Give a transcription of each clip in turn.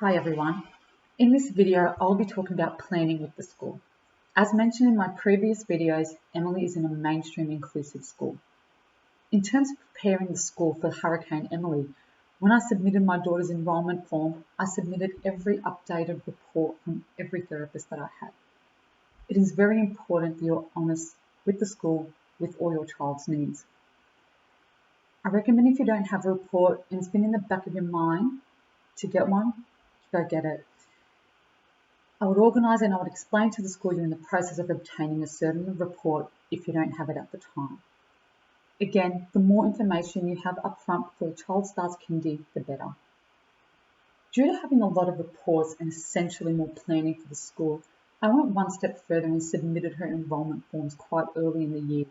Hi everyone. In this video, I'll be talking about planning with the school. As mentioned in my previous videos, Emily is in a mainstream inclusive school. In terms of preparing the school for Hurricane Emily, when I submitted my daughter's enrolment form, I submitted every updated report from every therapist that I had. It is very important that you're honest with the school with all your child's needs. I recommend if you don't have a report and it's been in the back of your mind to get one, go get it. I would organise and I would explain to the school you're in the process of obtaining a certain report if you don't have it at the time. Again, the more information you have up front before your child starts kindy, the better. Due to having a lot of reports and essentially more planning for the school, I went one step further and submitted her enrolment forms quite early in the year.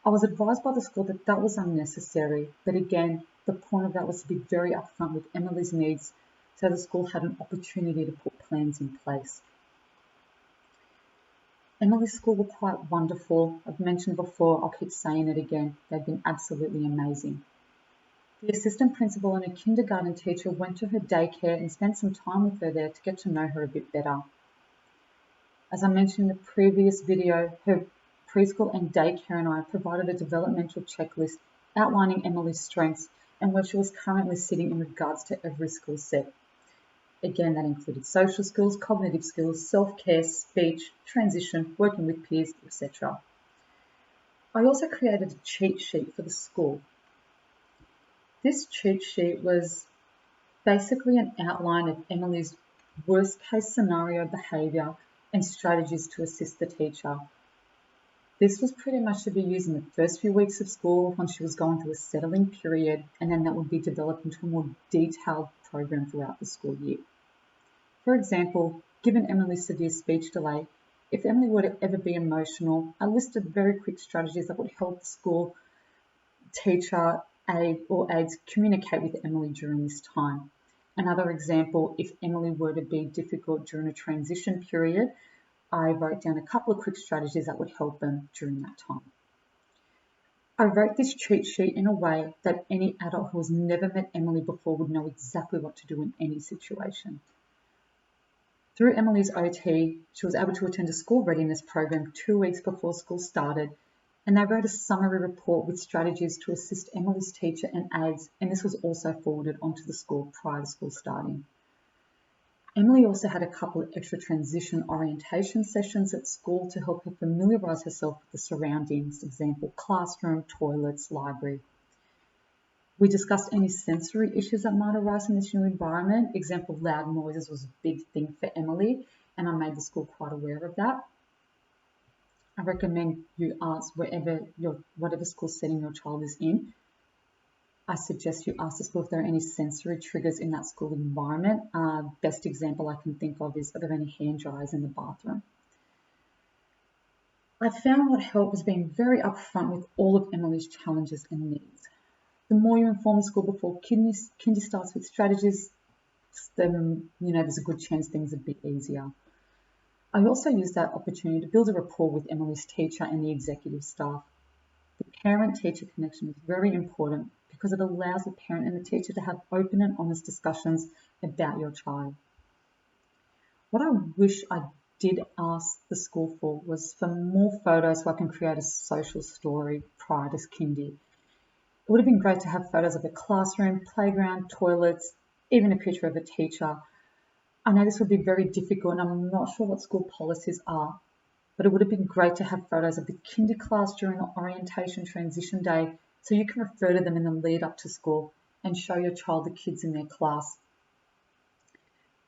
I was advised by the school that that was unnecessary, but again, the point of that was to be very upfront with Emily's needs so the school had an opportunity to put plans in place. Emily's school were quite wonderful. I've mentioned before, I'll keep saying it again, they've been absolutely amazing. The assistant principal and a kindergarten teacher went to her daycare and spent some time with her there to get to know her a bit better. As I mentioned in the previous video, her preschool and daycare and I provided a developmental checklist outlining Emily's strengths and where she was currently sitting in regards to every skill set. Again, that included social skills, cognitive skills, self-care, speech, transition, working with peers, etc. I also created a cheat sheet for the school. This cheat sheet was basically an outline of Emily's worst case scenario behaviour and strategies to assist the teacher. This was pretty much to be used in the first few weeks of school when she was going through a settling period, and then that would be developed into a more detailed program throughout the school year. For example, given Emily's severe speech delay, if Emily were to ever be emotional, I listed very quick strategies that would help the school teacher, aide or aides communicate with Emily during this time. Another example, if Emily were to be difficult during a transition period, I wrote down a couple of quick strategies that would help them during that time. I wrote this cheat sheet in a way that any adult who has never met Emily before would know exactly what to do in any situation. Through Emily's OT, she was able to attend a school readiness program 2 weeks before school started, and they wrote a summary report with strategies to assist Emily's teacher and aides, and this was also forwarded onto the school prior to school starting. Emily also had a couple of extra transition orientation sessions at school to help her familiarise herself with the surroundings, example, classroom, toilets, library. We discussed any sensory issues that might arise in this new environment. Example, loud noises was a big thing for Emily, and I made the school quite aware of that. I recommend you ask whatever school setting your child is in. I suggest you ask the school if there are any sensory triggers in that school environment. Best example I can think of is, are there any hand dryers in the bathroom? I found what helped was being very upfront with all of Emily's challenges and needs. The more you inform the school before kindy starts with strategies, then there's a good chance things would be easier. I also used that opportunity to build a rapport with Emily's teacher and the executive staff. The parent-teacher connection is very important because it allows the parent and the teacher to have open and honest discussions about your child. What I wish I did ask the school for was for more photos so I can create a social story prior to kindy. It would have been great to have photos of the classroom, playground, toilets, even a picture of a teacher. I know this would be very difficult and I'm not sure what school policies are, but it would have been great to have photos of the kinder class during the orientation transition day so you can refer to them in the lead up to school and show your child the kids in their class.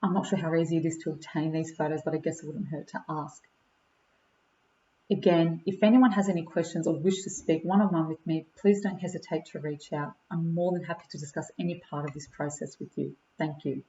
I'm not sure how easy it is to obtain these photos, but I guess it wouldn't hurt to ask. Again, if anyone has any questions or wish to speak one-on-one with me, please don't hesitate to reach out. I'm more than happy to discuss any part of this process with you. Thank you.